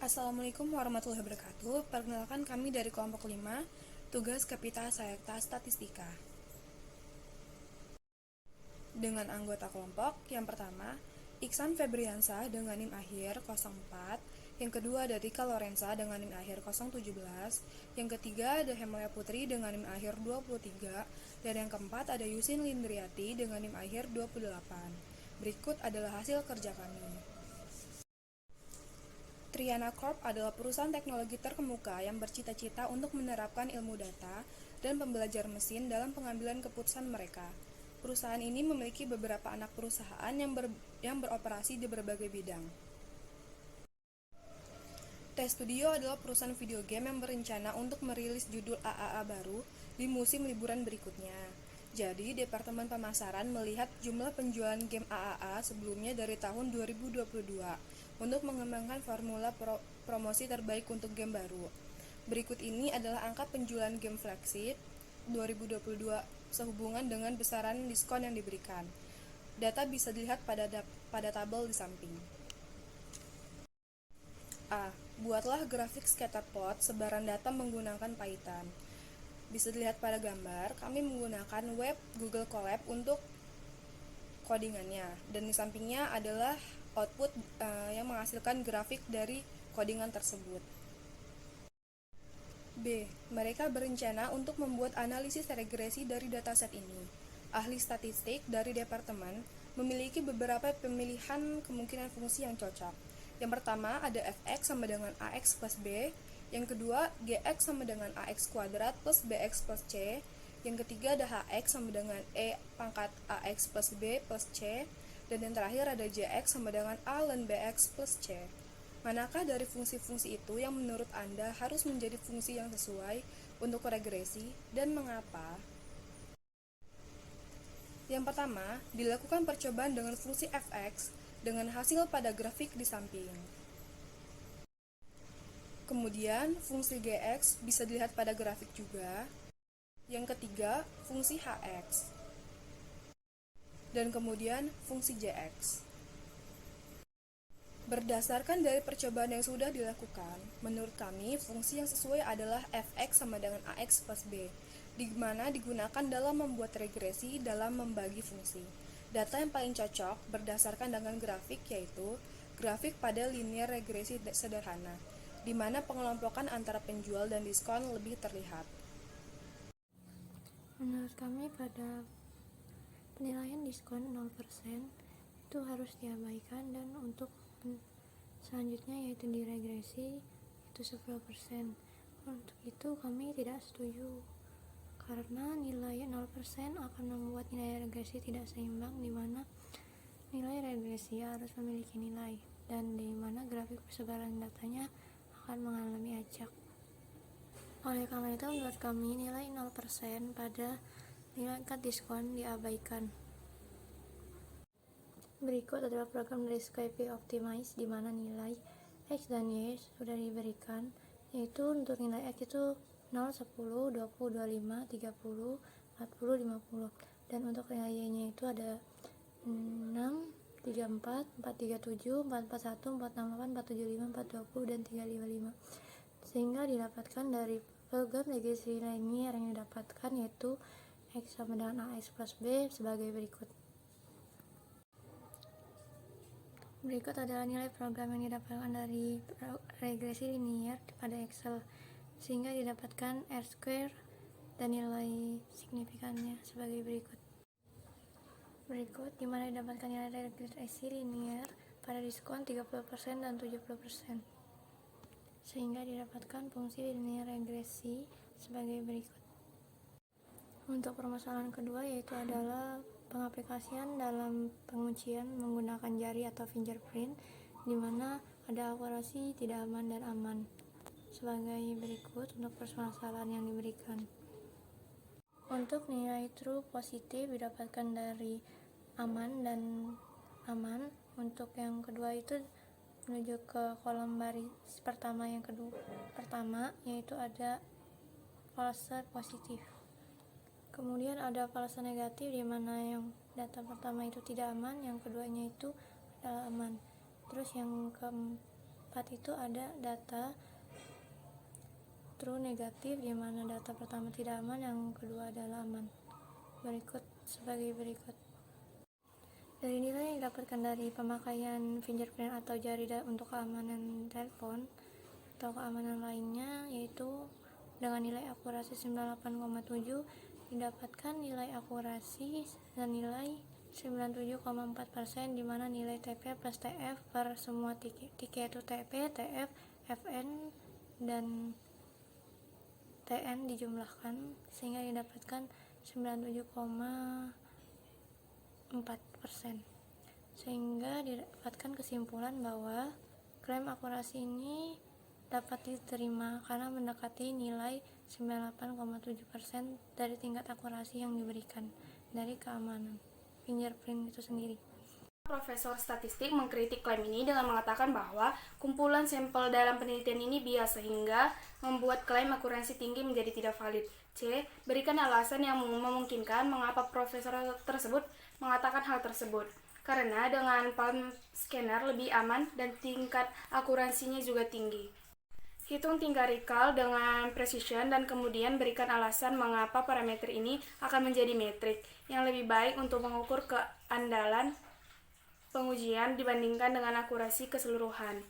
Assalamualaikum warahmatullahi wabarakatuh. Perkenalkan kami dari kelompok 5, tugas Kapita Sayakta Statistika. Dengan anggota kelompok, yang pertama, Iksan Febriansa dengan NIM akhir 04, yang kedua ada Rika Lorenza dengan NIM akhir 017, yang ketiga ada Hemoya Putri dengan NIM akhir 23, dan yang keempat ada Yusin Lindriati dengan NIM akhir 28. Berikut adalah hasil kerja kami. Triana Corp adalah perusahaan teknologi terkemuka yang bercita-cita untuk menerapkan ilmu data dan pembelajar mesin dalam pengambilan keputusan mereka. Perusahaan ini memiliki beberapa anak perusahaan yang beroperasi di berbagai bidang. T-Studio adalah perusahaan video game yang berencana untuk merilis judul AAA baru di musim liburan berikutnya. Jadi, Departemen Pemasaran melihat jumlah penjualan game AAA sebelumnya dari tahun 2022 untuk mengembangkan formula promosi terbaik untuk game baru. Berikut ini adalah angka penjualan game flagship 2022 sehubungan dengan besaran diskon yang diberikan. Data bisa dilihat pada tabel di samping. A. Buatlah grafik scatterplot sebaran data menggunakan Python. Bisa dilihat pada gambar, kami menggunakan web Google Colab untuk codingannya, dan di sampingnya adalah output yang menghasilkan grafik dari codingan tersebut. B. Mereka berencana untuk membuat analisis regresi dari dataset ini. Ahli statistik dari departemen memiliki beberapa pemilihan kemungkinan fungsi yang cocok. Yang pertama ada fx sama dengan ax plus b, yang kedua gx sama dengan ax kuadrat plus bx plus c, yang ketiga ada hx sama dengan e pangkat ax plus b plus c, dan yang terakhir ada jx sama dengan a ln bx plus c. Manakah dari fungsi-fungsi itu yang menurut Anda harus menjadi fungsi yang sesuai untuk regresi dan mengapa? Yang pertama, dilakukan percobaan dengan fungsi fx dengan hasil pada grafik di samping. Kemudian, fungsi gx bisa dilihat pada grafik juga. Yang ketiga, fungsi hx. Dan kemudian, fungsi jx. Berdasarkan dari percobaan yang sudah dilakukan, menurut kami fungsi yang sesuai adalah fx sama dengan ax plus b, di mana digunakan dalam membuat regresi dalam membagi fungsi. Data yang paling cocok berdasarkan dengan grafik yaitu grafik pada linear regresi sederhana, di mana pengelompokan antara penjual dan diskon lebih terlihat. Menurut kami pada penilaian diskon 0% itu harus diabaikan, dan untuk selanjutnya yaitu di regresi itu 10%. Untuk itu kami tidak setuju karena nilai 0% akan membuat nilai regresi tidak seimbang, di mana nilai regresi harus memiliki nilai dan di mana grafik persebaran datanya akan mengalami acak. Oleh karena itu menurut kami nilai 0% pada nilai cut diskon diabaikan. Berikut adalah program dari Skype Optimize di mana nilai X dan Y sudah diberikan, yaitu untuk nilai X itu 0, 10, 20, 25, 30, 40, 50, dan untuk nilai Y-nya itu ada 6, 34, 437, 441, 468, 475, 420, dan 355, sehingga didapatkan dari program regresi linear yang didapatkan yaitu X sama dengan AX plus B sebagai berikut. Berikut adalah nilai program yang didapatkan dari regresi linear pada Excel, sehingga didapatkan R-square dan nilai signifikannya sebagai berikut. Berikut dimana didapatkan nilai regresi linear pada diskon 30% dan 70%, sehingga didapatkan fungsi linear regresi sebagai berikut. Untuk permasalahan kedua yaitu adalah pengaplikasian dalam penguncian menggunakan jari atau fingerprint, di mana ada akurasi tidak aman dan aman sebagai berikut untuk permasalahan yang diberikan. Untuk nilai true positif didapatkan dari aman dan aman. Untuk yang kedua itu menuju ke kolom baris pertama yaitu ada false positif. Kemudian ada false negatif di mana yang data pertama itu tidak aman, yang keduanya itu adalah aman. Terus yang 4 itu ada data true negatif, di mana data pertama tidak aman, yang kedua adalah aman. Sebagai berikut. Dari nilai yang didapatkan dari pemakaian fingerprint atau jari untuk keamanan telepon atau keamanan lainnya, yaitu dengan nilai akurasi 98,7 didapatkan nilai akurasi senilai 97,4%, di mana nilai TP plus TF per semua tiket yaitu TP, TF, FN, dan TN dijumlahkan sehingga didapatkan 97,4%. Sehingga didapatkan kesimpulan bahwa klaim akurasi ini dapat diterima karena mendekati nilai 98,7% dari tingkat akurasi yang diberikan dari keamanan fingerprint itu sendiri. Profesor statistik mengkritik klaim ini dengan mengatakan bahwa kumpulan sampel dalam penelitian ini bias sehingga membuat klaim akurasi tinggi menjadi tidak valid. C. Berikan alasan yang memungkinkan mengapa profesor tersebut mengatakan hal tersebut. Karena dengan palm scanner lebih aman dan tingkat akurasinya juga tinggi. Hitung tingkat recall dengan precision dan kemudian berikan alasan mengapa parameter ini akan menjadi metrik yang lebih baik untuk mengukur keandalan pengujian dibandingkan dengan akurasi keseluruhan.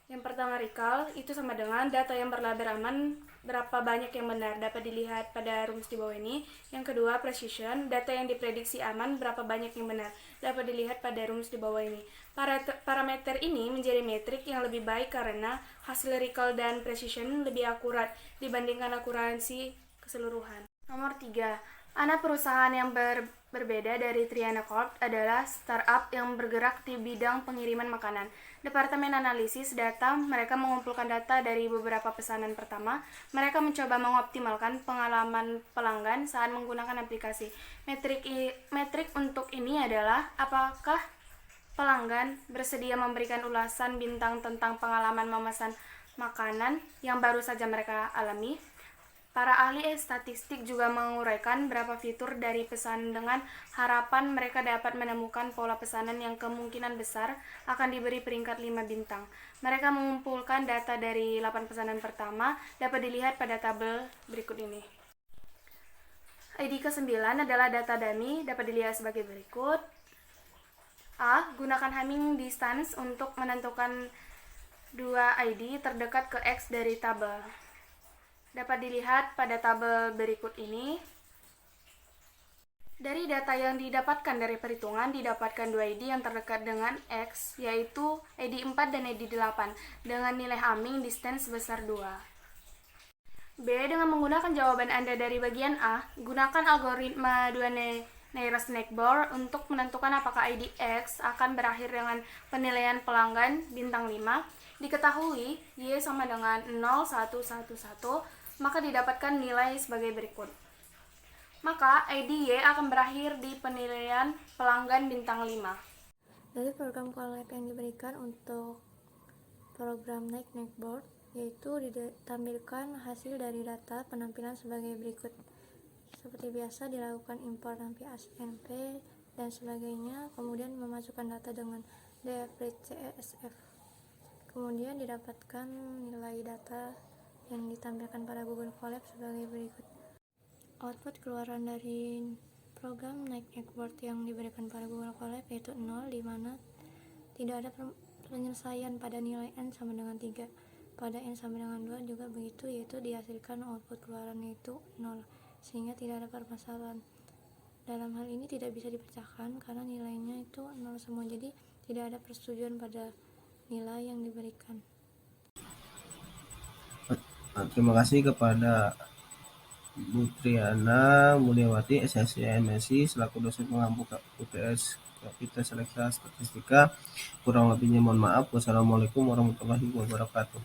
Yang pertama, recall itu sama dengan data yang berlabel aman berapa banyak yang benar, dapat dilihat pada rumus di bawah ini. Yang kedua, precision, data yang diprediksi aman berapa banyak yang benar, dapat dilihat pada rumus di bawah ini. Parameter ini menjadi metrik yang lebih baik karena hasil recall dan precision lebih akurat dibandingkan akurasi keseluruhan. Nomor 3. Anak perusahaan yang berbeda dari Triana Corp adalah startup yang bergerak di bidang pengiriman makanan. Departemen analisis data, mereka mengumpulkan data dari beberapa pesanan pertama. Mereka mencoba mengoptimalkan pengalaman pelanggan saat menggunakan aplikasi. Metrik untuk ini adalah apakah pelanggan bersedia memberikan ulasan bintang tentang pengalaman memesan makanan yang baru saja mereka alami. Para ahli statistik juga menguraikan berapa fitur dari pesan dengan harapan mereka dapat menemukan pola pesanan yang kemungkinan besar akan diberi peringkat 5 bintang. Mereka mengumpulkan data dari 8 pesanan pertama, dapat dilihat pada tabel berikut ini. ID ke-9 adalah data dummy, dapat dilihat sebagai berikut. A. Gunakan homing distance untuk menentukan 2 ID terdekat ke X dari tabel. Dapat dilihat pada tabel berikut ini. Dari data yang didapatkan dari perhitungan, didapatkan 2 ID yang terdekat dengan X, yaitu ID 4 dan ID 8, dengan nilai homing distance sebesar 2. B. Dengan menggunakan jawaban Anda dari bagian A, gunakan algoritma 2 nearest neighbor untuk menentukan apakah ID X akan berakhir dengan penilaian pelanggan bintang 5. Diketahui Y sama dengan 0, 1, 1, 1, maka didapatkan nilai sebagai berikut. Maka ID Y akan berakhir di penilaian pelanggan bintang 5. Dari program collab yang diberikan untuk program Neighbor, yaitu ditampilkan hasil dari data penampilan sebagai berikut. Seperti biasa dilakukan import NP dan sebagainya, kemudian memasukkan data dengan df.csv. Kemudian didapatkan nilai data yang ditampilkan pada Google Colab sebagai berikut. Output keluaran dari program Neighbor yang diberikan pada Google Colab yaitu 0, di mana tidak ada penyelesaian pada nilai n sama dengan 3. Pada n sama dengan 2 juga begitu, yaitu dihasilkan output keluaran yaitu 0, sehingga tidak ada permasalahan. Dalam hal ini tidak bisa dipecahkan karena nilainya itu 0 semua, jadi tidak ada persetujuan pada nilai yang diberikan. Terima kasih kepada Bu Triana Mulyawati, SSC MSI, selaku dosen pengampu UTS Kapita Selekta Statistika. Kurang lebihnya mohon maaf. Wassalamualaikum warahmatullahi wabarakatuh.